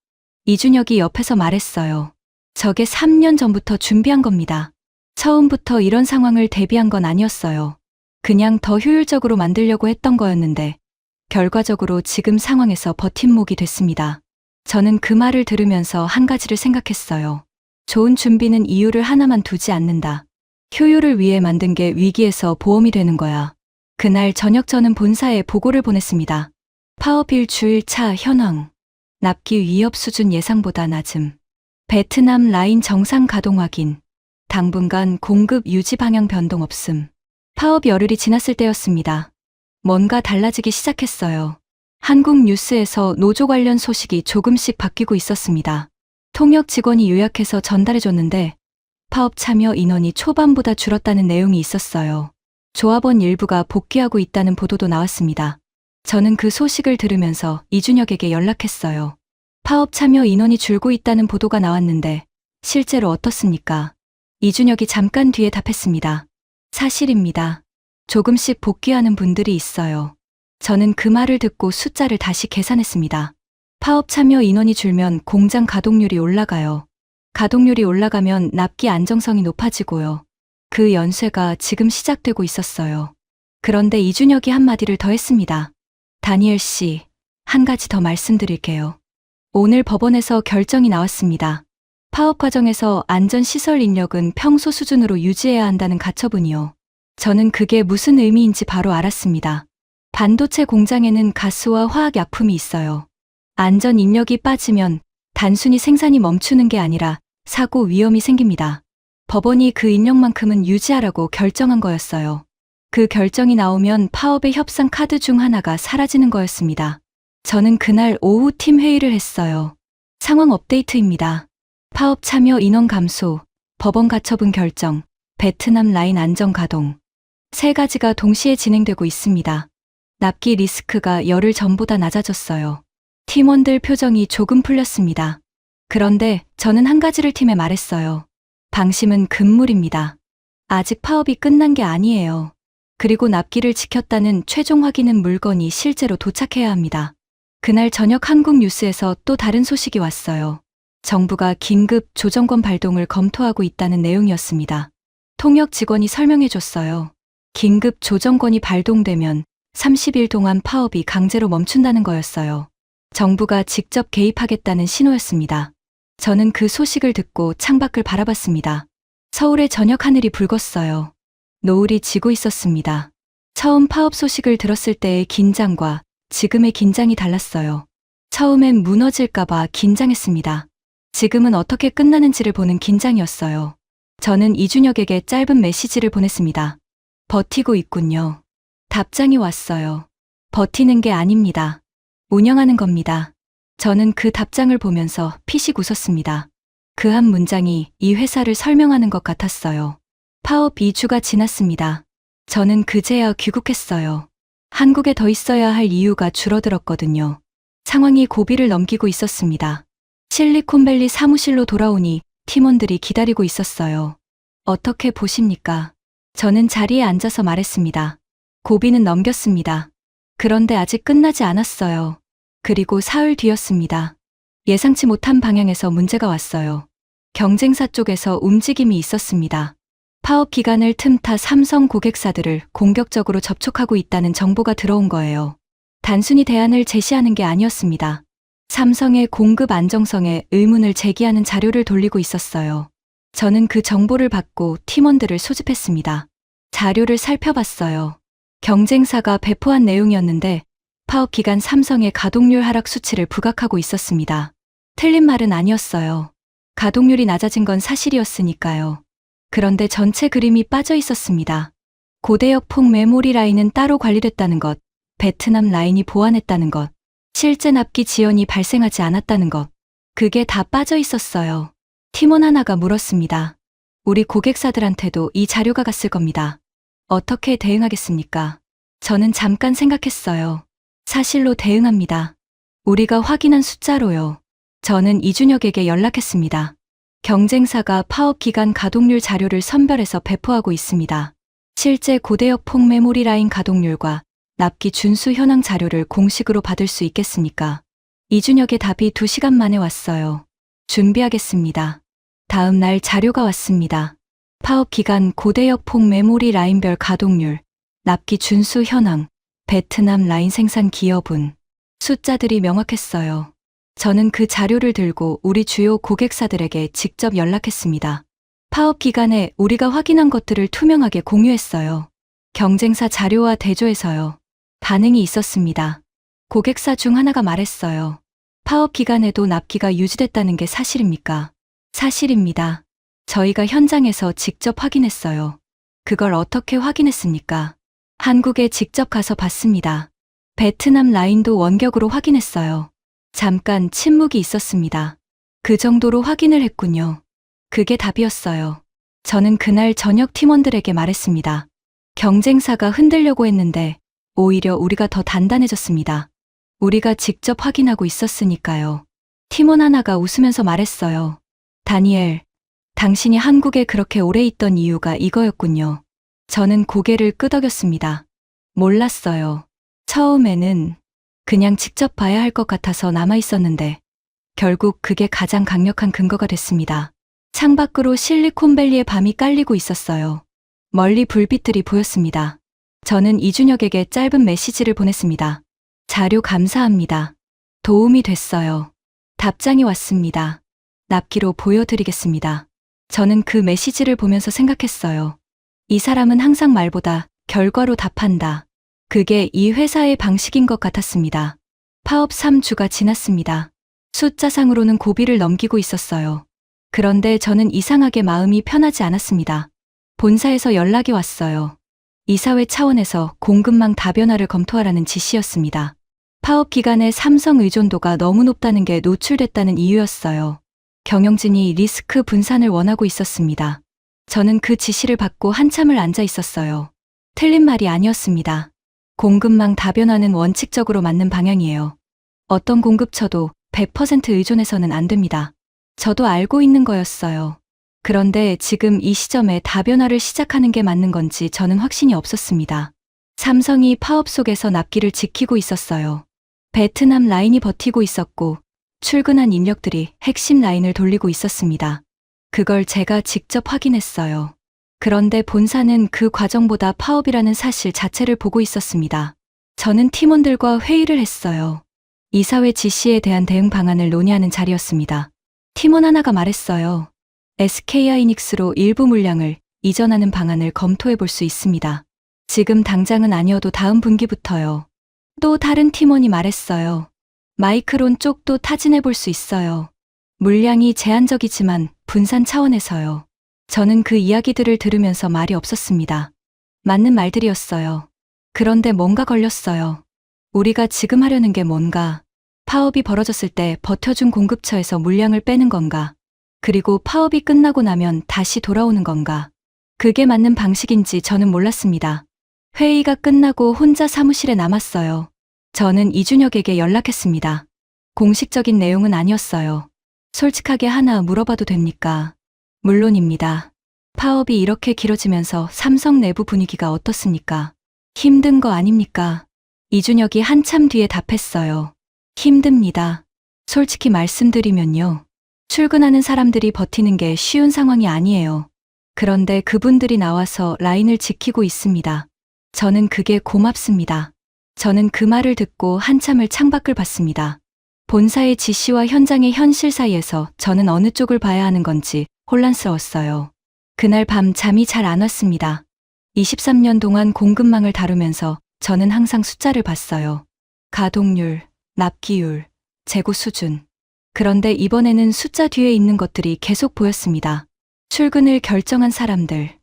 이준혁이 옆에서 말했어요. 저게 3년 전부터 준비한 겁니다. 처음부터 이런 상황을 대비한 건 아니었어요. 그냥 더 효율적으로 만들려고 했던 거였는데 결과적으로 지금 상황에서 버팀목이 됐습니다. 저는 그 말을 들으면서 한 가지를 생각했어요. 좋은 준비는 이유를 하나만 두지 않는다. 효율을 위해 만든 게 위기에서 보험이 되는 거야. 그날 저녁 저는 본사에 보고를 보냈습니다. 파업 일주일 차 현황. 납기 위협 수준 예상보다 낮음. 베트남 라인 정상 가동 확인. 당분간 공급 유지 방향 변동 없음. 파업 열흘이 지났을 때였습니다. 뭔가 달라지기 시작했어요. 한국 뉴스에서 노조 관련 소식이 조금씩 바뀌고 있었습니다. 통역 직원이 요약해서 전달해줬는데 파업 참여 인원이 초반보다 줄었다는 내용이 있었어요. 조합원 일부가 복귀하고 있다는 보도도 나왔습니다. 저는 그 소식을 들으면서 이준혁에게 연락했어요. 파업 참여 인원이 줄고 있다는 보도가 나왔는데 실제로 어떻습니까? 이준혁이 잠깐 뒤에 답했습니다. 사실입니다. 조금씩 복귀하는 분들이 있어요. 저는 그 말을 듣고 숫자를 다시 계산했습니다. 파업 참여 인원이 줄면 공장 가동률이 올라가요. 가동률이 올라가면 납기 안정성이 높아지고요. 그 연쇄가 지금 시작되고 있었어요. 그런데 이준혁이 한마디를 더 했습니다. 다니엘 씨, 한 가지 더 말씀드릴게요. 오늘 법원에서 결정이 나왔습니다. 파업 과정에서 안전시설 인력은 평소 수준으로 유지해야 한다는 가처분이요. 저는 그게 무슨 의미인지 바로 알았습니다. 반도체 공장에는 가스와 화학약품이 있어요. 안전 인력이 빠지면 단순히 생산이 멈추는 게 아니라 사고 위험이 생깁니다. 법원이 그 인력만큼은 유지하라고 결정한 거였어요. 그 결정이 나오면 파업의 협상 카드 중 하나가 사라지는 거였습니다. 저는 그날 오후 팀 회의를 했어요. 상황 업데이트입니다. 파업 참여 인원 감소, 법원 가처분 결정, 베트남 라인 안정 가동. 세 가지가 동시에 진행되고 있습니다. 납기 리스크가 열흘 전보다 낮아졌어요. 팀원들 표정이 조금 풀렸습니다. 그런데 저는 한 가지를 팀에 말했어요. 방심은 금물입니다. 아직 파업이 끝난 게 아니에요. 그리고 납기를 지켰다는 최종 확인은 물건이 실제로 도착해야 합니다. 그날 저녁 한국 뉴스에서 또 다른 소식이 왔어요. 정부가 긴급 조정권 발동을 검토하고 있다는 내용이었습니다. 통역 직원이 설명해 줬어요. 긴급 조정권이 발동되면 30일 동안 파업이 강제로 멈춘다는 거였어요. 정부가 직접 개입하겠다는 신호였습니다. 저는 그 소식을 듣고 창밖을 바라봤습니다. 서울의 저녁 하늘이 붉었어요. 노을이 지고 있었습니다. 처음 파업 소식을 들었을 때의 긴장과 지금의 긴장이 달랐어요. 처음엔 무너질까봐 긴장했습니다. 지금은 어떻게 끝나는지를 보는 긴장이었어요. 저는 이준혁에게 짧은 메시지를 보냈습니다. 버티고 있군요. 답장이 왔어요. 버티는 게 아닙니다. 운영하는 겁니다. 저는 그 답장을 보면서 피식 웃었습니다. 그 한 문장이 이 회사를 설명하는 것 같았어요. 파업 2주가 지났습니다. 저는 그제야 귀국했어요. 한국에 더 있어야 할 이유가 줄어들었거든요. 상황이 고비를 넘기고 있었습니다. 실리콘밸리 사무실로 돌아오니 팀원들이 기다리고 있었어요. 어떻게 보십니까? 저는 자리에 앉아서 말했습니다. 고비는 넘겼습니다. 그런데 아직 끝나지 않았어요. 그리고 사흘 뒤였습니다. 예상치 못한 방향에서 문제가 왔어요. 경쟁사 쪽에서 움직임이 있었습니다. 파업 기간을 틈타 삼성 고객사들을 공격적으로 접촉하고 있다는 정보가 들어온 거예요. 단순히 대안을 제시하는 게 아니었습니다. 삼성의 공급 안정성에 의문을 제기하는 자료를 돌리고 있었어요. 저는 그 정보를 받고 팀원들을 소집했습니다. 자료를 살펴봤어요. 경쟁사가 배포한 내용이었는데 파업 기간 삼성의 가동률 하락 수치를 부각하고 있었습니다. 틀린 말은 아니었어요. 가동률이 낮아진 건 사실이었으니까요. 그런데 전체 그림이 빠져 있었습니다. 고대역 폭 메모리 라인은 따로 관리됐다는 것, 베트남 라인이 보완했다는 것, 실제 납기 지연이 발생하지 않았다는 것, 그게 다 빠져 있었어요. 팀원 하나가 물었습니다. 우리 고객사들한테도 이 자료가 갔을 겁니다. 어떻게 대응하겠습니까? 저는 잠깐 생각했어요. 사실로 대응합니다. 우리가 확인한 숫자로요. 저는 이준혁에게 연락했습니다. 경쟁사가 파업 기간 가동률 자료를 선별해서 배포하고 있습니다. 실제 고대역 폭 메모리 라인 가동률과 납기 준수 현황 자료를 공식으로 받을 수 있겠습니까? 이준혁의 답이 2시간 만에 왔어요. 준비하겠습니다. 다음 날 자료가 왔습니다. 파업 기간 고대역 폭 메모리 라인별 가동률, 납기 준수 현황, 베트남 라인 생산 기여분. 숫자들이 명확했어요. 저는 그 자료를 들고 우리 주요 고객사들에게 직접 연락했습니다. 파업 기간에 우리가 확인한 것들을 투명하게 공유했어요. 경쟁사 자료와 대조해서요. 반응이 있었습니다. 고객사 중 하나가 말했어요. 파업 기간에도 납기가 유지됐다는 게 사실입니까? 사실입니다. 저희가 현장에서 직접 확인했어요. 그걸 어떻게 확인했습니까? 한국에 직접 가서 봤습니다. 베트남 라인도 원격으로 확인했어요. 잠깐 침묵이 있었습니다. 그 정도로 확인을 했군요. 그게 답이었어요. 저는 그날 저녁 팀원들에게 말했습니다. 경쟁사가 흔들려고 했는데 오히려 우리가 더 단단해졌습니다. 우리가 직접 확인하고 있었으니까요. 팀원 하나가 웃으면서 말했어요. 다니엘, 당신이 한국에 그렇게 오래 있던 이유가 이거였군요. 저는 고개를 끄덕였습니다. 몰랐어요. 처음에는 그냥 직접 봐야 할 것 같아서 남아 있었는데 결국 그게 가장 강력한 근거가 됐습니다. 창밖으로 실리콘밸리의 밤이 깔리고 있었어요. 멀리 불빛들이 보였습니다. 저는 이준혁에게 짧은 메시지를 보냈습니다. 자료 감사합니다. 도움이 됐어요. 답장이 왔습니다. 납기로 보여드리겠습니다. 저는 그 메시지를 보면서 생각했어요. 이 사람은 항상 말보다 결과로 답한다. 그게 이 회사의 방식인 것 같았습니다. 파업 3주가 지났습니다. 숫자상으로는 고비를 넘기고 있었어요. 그런데 저는 이상하게 마음이 편하지 않았습니다. 본사에서 연락이 왔어요. 이사회 차원에서 공급망 다변화를 검토하라는 지시였습니다. 파업 기간에 삼성 의존도가 너무 높다는 게 노출됐다는 이유였어요. 경영진이 리스크 분산을 원하고 있었습니다. 저는 그 지시를 받고 한참을 앉아 있었어요. 틀린 말이 아니었습니다. 공급망 다변화는 원칙적으로 맞는 방향이에요. 어떤 공급처도 100% 의존해서는 안 됩니다. 저도 알고 있는 거였어요. 그런데 지금 이 시점에 다변화를 시작하는 게 맞는 건지 저는 확신이 없었습니다. 삼성이 파업 속에서 납기를 지키고 있었어요. 베트남 라인이 버티고 있었고 출근한 인력들이 핵심 라인을 돌리고 있었습니다. 그걸 제가 직접 확인했어요. 그런데 본사는 그 과정보다 파업이라는 사실 자체를 보고 있었습니다. 저는 팀원들과 회의를 했어요. 이사회 지시에 대한 대응 방안을 논의하는 자리였습니다. 팀원 하나가 말했어요. SK하이닉스로 일부 물량을 이전하는 방안을 검토해 볼 수 있습니다. 지금 당장은 아니어도 다음 분기부터요. 또 다른 팀원이 말했어요. 마이크론 쪽도 타진해 볼 수 있어요. 물량이 제한적이지만 분산 차원에서요. 저는 그 이야기들을 들으면서 말이 없었습니다. 맞는 말들이었어요. 그런데 뭔가 걸렸어요. 우리가 지금 하려는 게 뭔가? 파업이 벌어졌을 때 버텨준 공급처에서 물량을 빼는 건가? 그리고 파업이 끝나고 나면 다시 돌아오는 건가? 그게 맞는 방식인지 저는 몰랐습니다. 회의가 끝나고 혼자 사무실에 남았어요. 저는 이준혁에게 연락했습니다. 공식적인 내용은 아니었어요. 솔직하게 하나 물어봐도 됩니까? 물론입니다. 파업이 이렇게 길어지면서 삼성 내부 분위기가 어떻습니까? 힘든 거 아닙니까? 이준혁이 한참 뒤에 답했어요. 힘듭니다. 솔직히 말씀드리면요. 출근하는 사람들이 버티는 게 쉬운 상황이 아니에요. 그런데 그분들이 나와서 라인을 지키고 있습니다. 저는 그게 고맙습니다. 저는 그 말을 듣고 한참을 창밖을 봤습니다. 본사의 지시와 현장의 현실 사이에서 저는 어느 쪽을 봐야 하는 건지 혼란스러웠어요. 그날 밤 잠이 잘 안 왔습니다. 23년 동안 공급망을 다루면서 저는 항상 숫자를 봤어요. 가동률, 납기율, 재고 수준. 그런데 이번에는 숫자 뒤에 있는 것들이 계속 보였습니다. 출근을 결정한 사람들,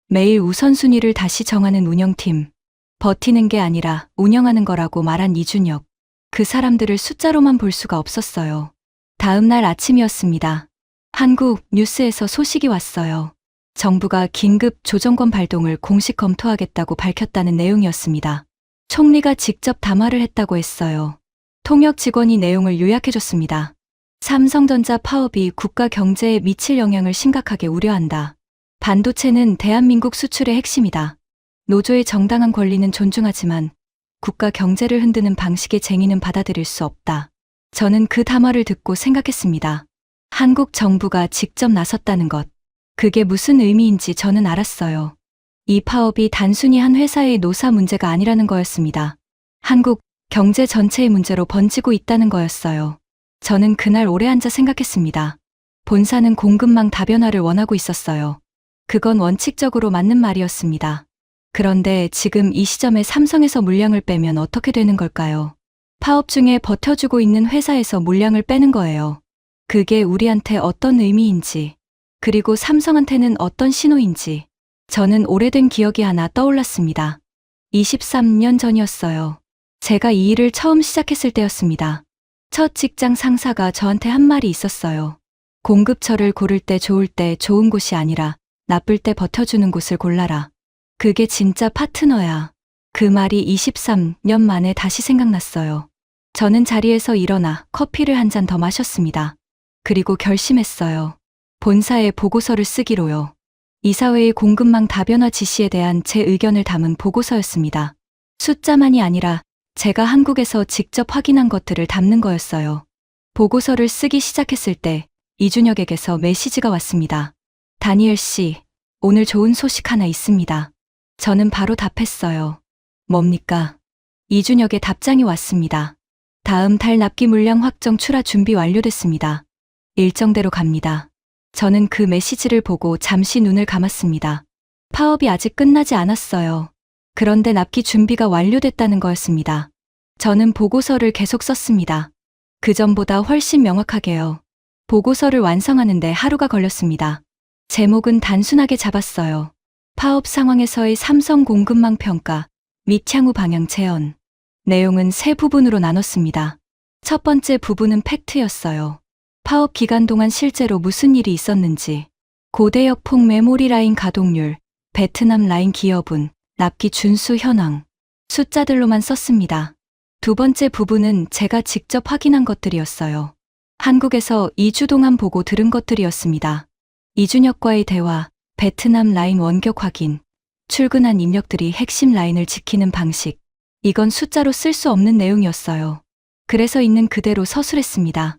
매일 우선순위를 다시 정하는 운영팀, 버티는 게 아니라 운영하는 거라고 말한 이준혁. 그 사람들을 숫자로만 볼 수가 없었어요. 다음 날 아침이었습니다. 한국 뉴스에서 소식이 왔어요. 정부가 긴급 조정권 발동을 공식 검토하겠다고 밝혔다는 내용이었습니다. 총리가 직접 담화를 했다고 했어요. 통역 직원이 내용을 요약해줬습니다. 삼성전자 파업이 국가 경제에 미칠 영향을 심각하게 우려한다. 반도체는 대한민국 수출의 핵심이다. 노조의 정당한 권리는 존중하지만 국가 경제를 흔드는 방식의 쟁의는 받아들일 수 없다. 저는 그 담화를 듣고 생각했습니다. 한국 정부가 직접 나섰다는 것. 그게 무슨 의미인지 저는 알았어요. 이 파업이 단순히 한 회사의 노사 문제가 아니라는 거였습니다. 한국 경제 전체의 문제로 번지고 있다는 거였어요. 저는 그날 오래 앉아 생각했습니다. 본사는 공급망 다변화를 원하고 있었어요. 그건 원칙적으로 맞는 말이었습니다. 그런데 지금 이 시점에 삼성에서 물량을 빼면 어떻게 되는 걸까요? 파업 중에 버텨주고 있는 회사에서 물량을 빼는 거예요. 그게 우리한테 어떤 의미인지, 그리고 삼성한테는 어떤 신호인지, 저는 오래된 기억이 하나 떠올랐습니다. 23년 전이었어요. 제가 이 일을 처음 시작했을 때였습니다. 첫 직장 상사가 저한테 한 말이 있었어요. 공급처를 고를 때 좋은 곳이 아니라 나쁠 때 버텨주는 곳을 골라라. 그게 진짜 파트너야. 그 말이 23년 만에 다시 생각났어요. 저는 자리에서 일어나 커피를 한 잔 더 마셨습니다. 그리고 결심했어요. 본사에 보고서를 쓰기로요. 이사회의 공급망 다변화 지시에 대한 제 의견을 담은 보고서였습니다. 숫자만이 아니라 제가 한국에서 직접 확인한 것들을 담는 거였어요. 보고서를 쓰기 시작했을 때 이준혁에게서 메시지가 왔습니다. 다니엘 씨, 오늘 좋은 소식 하나 있습니다. 저는 바로 답했어요. 뭡니까? 이준혁의 답장이 왔습니다. 다음 달 납기 물량 확정 출하 준비 완료됐습니다. 일정대로 갑니다. 저는 그 메시지를 보고 잠시 눈을 감았습니다. 파업이 아직 끝나지 않았어요. 그런데 납기 준비가 완료됐다는 거였습니다. 저는 보고서를 계속 썼습니다. 그 전보다 훨씬 명확하게요. 보고서를 완성하는데 하루가 걸렸습니다. 제목은 단순하게 잡았어요. 파업 상황에서의 삼성 공급망 평가 및 향후 방향 제언. 내용은 세 부분으로 나눴습니다. 첫 번째 부분은 팩트였어요. 파업 기간 동안 실제로 무슨 일이 있었는지, 고대역 폭 메모리 라인 가동률, 베트남 라인 기여분, 납기 준수 현황, 숫자들로만 썼습니다. 두 번째 부분은 제가 직접 확인한 것들이었어요. 한국에서 2주 동안 보고 들은 것들이었습니다. 이준혁과의 대화, 베트남 라인 원격 확인, 출근한 인력들이 핵심 라인을 지키는 방식. 이건 숫자로 쓸 수 없는 내용이었어요. 그래서 있는 그대로 서술했습니다.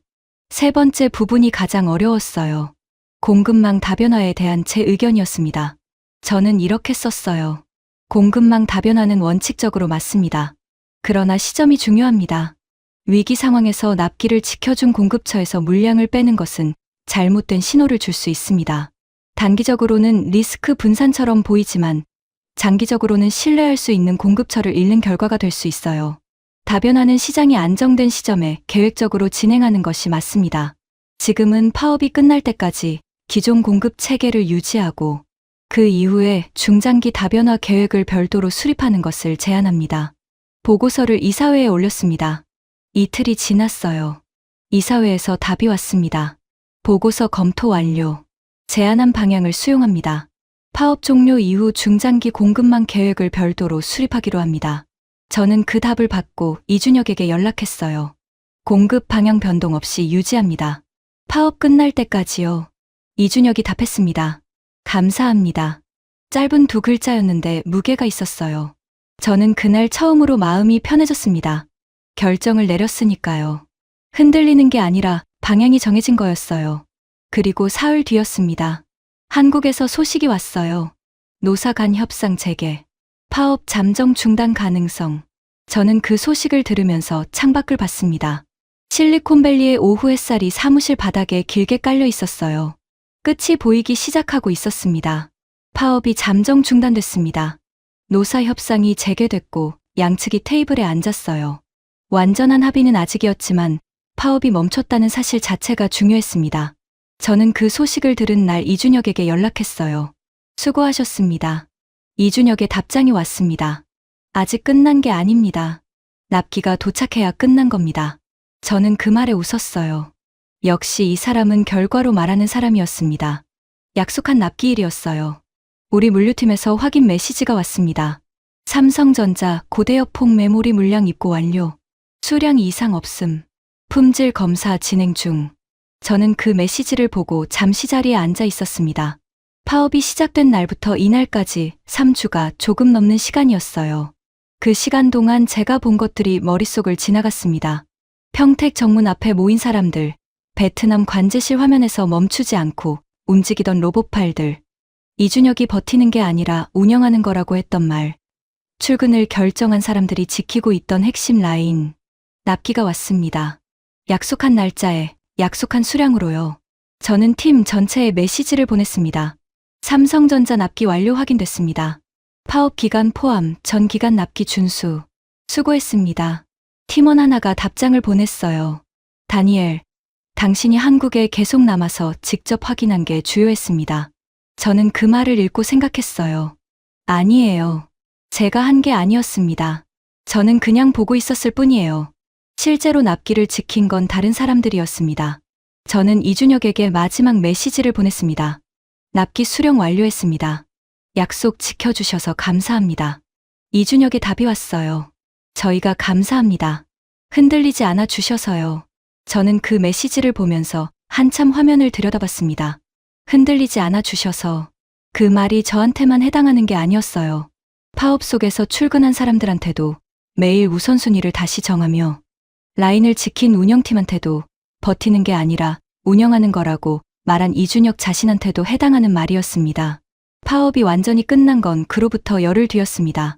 세 번째 부분이 가장 어려웠어요. 공급망 다변화에 대한 제 의견이었습니다. 저는 이렇게 썼어요. 공급망 다변화는 원칙적으로 맞습니다. 그러나 시점이 중요합니다. 위기 상황에서 납기를 지켜준 공급처에서 물량을 빼는 것은 잘못된 신호를 줄 수 있습니다. 단기적으로는 리스크 분산처럼 보이지만 장기적으로는 신뢰할 수 있는 공급처를 잃는 결과가 될 수 있어요. 다변화는 시장이 안정된 시점에 계획적으로 진행하는 것이 맞습니다. 지금은 파업이 끝날 때까지 기존 공급 체계를 유지하고 그 이후에 중장기 다변화 계획을 별도로 수립하는 것을 제안합니다. 보고서를 이사회에 올렸습니다. 이틀이 지났어요. 이사회에서 답이 왔습니다. 보고서 검토 완료. 제안한 방향을 수용합니다. 파업 종료 이후 중장기 공급망 계획을 별도로 수립하기로 합니다. 저는 그 답을 받고 이준혁에게 연락했어요. 공급 방향 변동 없이 유지합니다. 파업 끝날 때까지요. 이준혁이 답했습니다. 감사합니다. 짧은 두 글자였는데 무게가 있었어요. 저는 그날 처음으로 마음이 편해졌습니다. 결정을 내렸으니까요. 흔들리는 게 아니라 방향이 정해진 거였어요. 그리고 사흘 뒤였습니다. 한국에서 소식이 왔어요. 노사 간 협상 재개, 파업 잠정 중단 가능성. 저는 그 소식을 들으면서 창밖을 봤습니다. 실리콘밸리의 오후 햇살이 사무실 바닥에 길게 깔려 있었어요. 끝이 보이기 시작하고 있었습니다. 파업이 잠정 중단됐습니다. 노사 협상이 재개됐고 양측이 테이블에 앉았어요. 완전한 합의는 아직이었지만 파업이 멈췄다는 사실 자체가 중요했습니다. 저는 그 소식을 들은 날 이준혁에게 연락했어요. 수고하셨습니다. 이준혁의 답장이 왔습니다. 아직 끝난 게 아닙니다. 납기가 도착해야 끝난 겁니다. 저는 그 말에 웃었어요. 역시 이 사람은 결과로 말하는 사람이었습니다. 약속한 납기일이었어요. 우리 물류팀에서 확인 메시지가 왔습니다. 삼성전자 고대역 폭 메모리 물량 입고 완료. 수량 이상 없음. 품질 검사 진행 중. 저는 그 메시지를 보고 잠시 자리에 앉아 있었습니다. 파업이 시작된 날부터 이날까지 3주가 조금 넘는 시간이었어요. 그 시간 동안 제가 본 것들이 머릿속을 지나갔습니다. 평택 정문 앞에 모인 사람들, 베트남 관제실 화면에서 멈추지 않고 움직이던 로봇팔들, 이준혁이 버티는 게 아니라 운영하는 거라고 했던 말, 출근을 결정한 사람들이 지키고 있던 핵심 라인, 납기가 왔습니다. 약속한 날짜에, 약속한 수량으로요. 저는 팀 전체에 메시지를 보냈습니다. 삼성전자 납기 완료 확인됐습니다. 파업 기간 포함 전 기간 납기 준수. 수고했습니다. 팀원 하나가 답장을 보냈어요. 다니엘, 당신이 한국에 계속 남아서 직접 확인한 게 주요했습니다. 저는 그 말을 읽고 생각했어요. 아니에요. 제가 한 게 아니었습니다. 저는 그냥 보고 있었을 뿐이에요. 실제로 납기를 지킨 건 다른 사람들이었습니다. 저는 이준혁에게 마지막 메시지를 보냈습니다. 납기 수령 완료했습니다. 약속 지켜주셔서 감사합니다. 이준혁의 답이 왔어요. 저희가 감사합니다. 흔들리지 않아 주셔서요. 저는 그 메시지를 보면서 한참 화면을 들여다봤습니다. 흔들리지 않아 주셔서. 그 말이 저한테만 해당하는 게 아니었어요. 파업 속에서 출근한 사람들한테도 매일 우선순위를 다시 정하며 라인을 지킨 운영팀한테도 버티는 게 아니라 운영하는 거라고 말한 이준혁 자신한테도 해당하는 말이었습니다. 파업이 완전히 끝난 건 그로부터 열흘 뒤였습니다.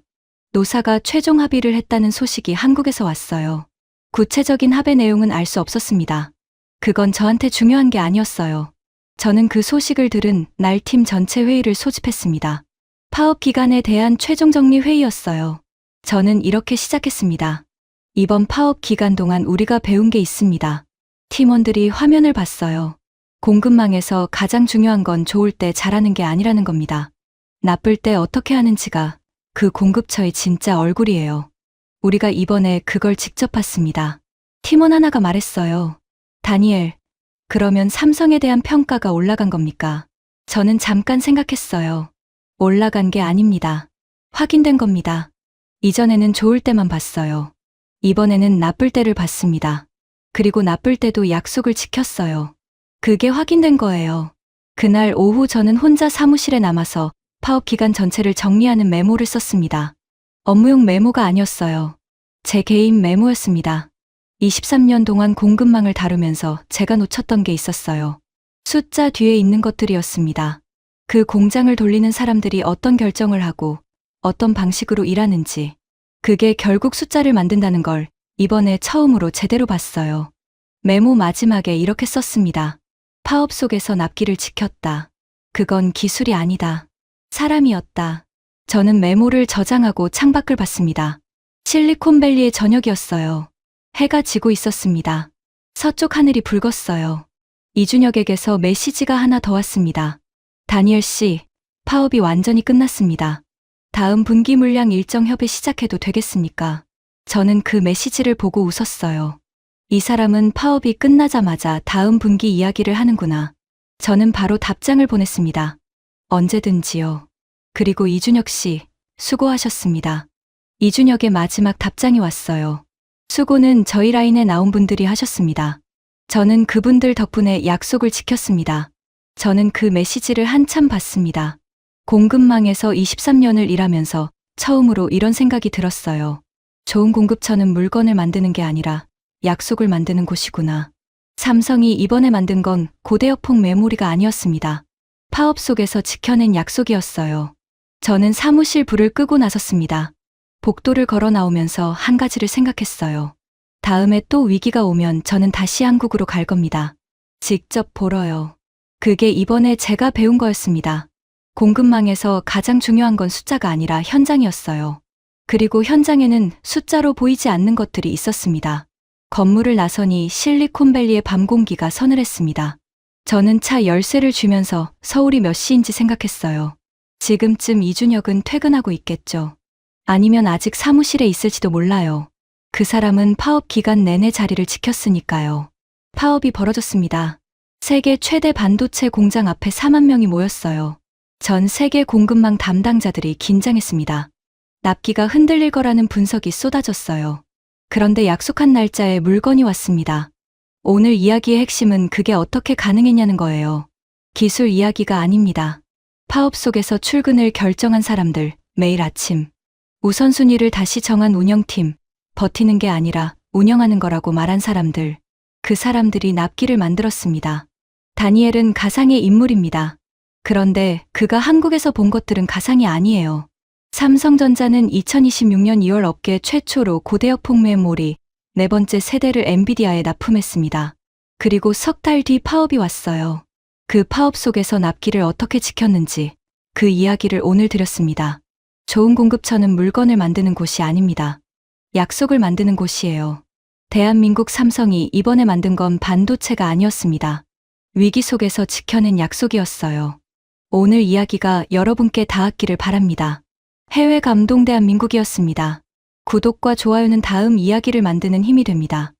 노사가 최종 합의를 했다는 소식이 한국에서 왔어요. 구체적인 합의 내용은 알 수 없었습니다. 그건 저한테 중요한 게 아니었어요. 저는 그 소식을 들은 날 팀 전체 회의를 소집했습니다. 파업 기간에 대한 최종 정리 회의였어요. 저는 이렇게 시작했습니다. 이번 파업 기간 동안 우리가 배운 게 있습니다. 팀원들이 화면을 봤어요. 공급망에서 가장 중요한 건 좋을 때 잘하는 게 아니라는 겁니다. 나쁠 때 어떻게 하는지가 그 공급처의 진짜 얼굴이에요. 우리가 이번에 그걸 직접 봤습니다. 팀원 하나가 말했어요. 다니엘, 그러면 삼성에 대한 평가가 올라간 겁니까? 저는 잠깐 생각했어요. 올라간 게 아닙니다. 확인된 겁니다. 이전에는 좋을 때만 봤어요. 이번에는 나쁠 때를 봤습니다. 그리고 나쁠 때도 약속을 지켰어요. 그게 확인된 거예요. 그날 오후 저는 혼자 사무실에 남아서 파업 기간 전체를 정리하는 메모를 썼습니다. 업무용 메모가 아니었어요. 제 개인 메모였습니다. 23년 동안 공급망을 다루면서 제가 놓쳤던 게 있었어요. 숫자 뒤에 있는 것들이었습니다. 그 공장을 돌리는 사람들이 어떤 결정을 하고 어떤 방식으로 일하는지, 그게 결국 숫자를 만든다는 걸 이번에 처음으로 제대로 봤어요. 메모 마지막에 이렇게 썼습니다. 파업 속에서 납기를 지켰다. 그건 기술이 아니다. 사람이었다. 저는 메모를 저장하고 창밖을 봤습니다. 실리콘밸리의 저녁이었어요. 해가 지고 있었습니다. 서쪽 하늘이 붉었어요. 이준혁에게서 메시지가 하나 더 왔습니다. 다니엘 씨, 파업이 완전히 끝났습니다. 다음 분기 물량 일정 협의 시작해도 되겠습니까? 저는 그 메시지를 보고 웃었어요. 이 사람은 파업이 끝나자마자 다음 분기 이야기를 하는구나. 저는 바로 답장을 보냈습니다. 언제든지요. 그리고 이준혁 씨, 수고하셨습니다. 이준혁의 마지막 답장이 왔어요. 수고는 저희 라인에 나온 분들이 하셨습니다. 저는 그분들 덕분에 약속을 지켰습니다. 저는 그 메시지를 한참 봤습니다. 공급망에서 23년을 일하면서 처음으로 이런 생각이 들었어요. 좋은 공급처는 물건을 만드는 게 아니라 약속을 만드는 곳이구나. 삼성이 이번에 만든 건 고대역폭 메모리가 아니었습니다. 파업 속에서 지켜낸 약속이었어요. 저는 사무실 불을 끄고 나섰습니다. 복도를 걸어 나오면서 한 가지를 생각했어요. 다음에 또 위기가 오면 저는 다시 한국으로 갈 겁니다. 직접 보러요. 그게 이번에 제가 배운 거였습니다. 공급망에서 가장 중요한 건 숫자가 아니라 현장이었어요. 그리고 현장에는 숫자로 보이지 않는 것들이 있었습니다. 건물을 나서니 실리콘밸리의 밤 공기가 서늘했습니다. 저는 차 열쇠를 쥐면서 서울이 몇 시인지 생각했어요. 지금쯤 이준혁은 퇴근하고 있겠죠. 아니면 아직 사무실에 있을지도 몰라요. 그 사람은 파업 기간 내내 자리를 지켰으니까요. 파업이 벌어졌습니다. 세계 최대 반도체 공장 앞에 4만 명이 모였어요. 전 세계 공급망 담당자들이 긴장했습니다. 납기가 흔들릴 거라는 분석이 쏟아졌어요. 그런데 약속한 날짜에 물건이 왔습니다. 오늘 이야기의 핵심은 그게 어떻게 가능했냐는 거예요. 기술 이야기가 아닙니다. 파업 속에서 출근을 결정한 사람들, 매일 아침. 우선순위를 다시 정한 운영팀, 버티는 게 아니라 운영하는 거라고 말한 사람들. 그 사람들이 납기를 만들었습니다. 다니엘은 가상의 인물입니다. 그런데 그가 한국에서 본 것들은 가상이 아니에요. 삼성전자는 2026년 2월 업계 최초로 고대역폭 메모리 네 번째 세대를 엔비디아에 납품했습니다. 그리고 석 달 뒤 파업이 왔어요. 그 파업 속에서 납기를 어떻게 지켰는지 그 이야기를 오늘 드렸습니다. 좋은 공급처는 물건을 만드는 곳이 아닙니다. 약속을 만드는 곳이에요. 대한민국 삼성이 이번에 만든 건 반도체가 아니었습니다. 위기 속에서 지켜낸 약속이었어요. 오늘 이야기가 여러분께 닿았기를 바랍니다. 해외 감동 대한민국이었습니다. 구독과 좋아요는 다음 이야기를 만드는 힘이 됩니다.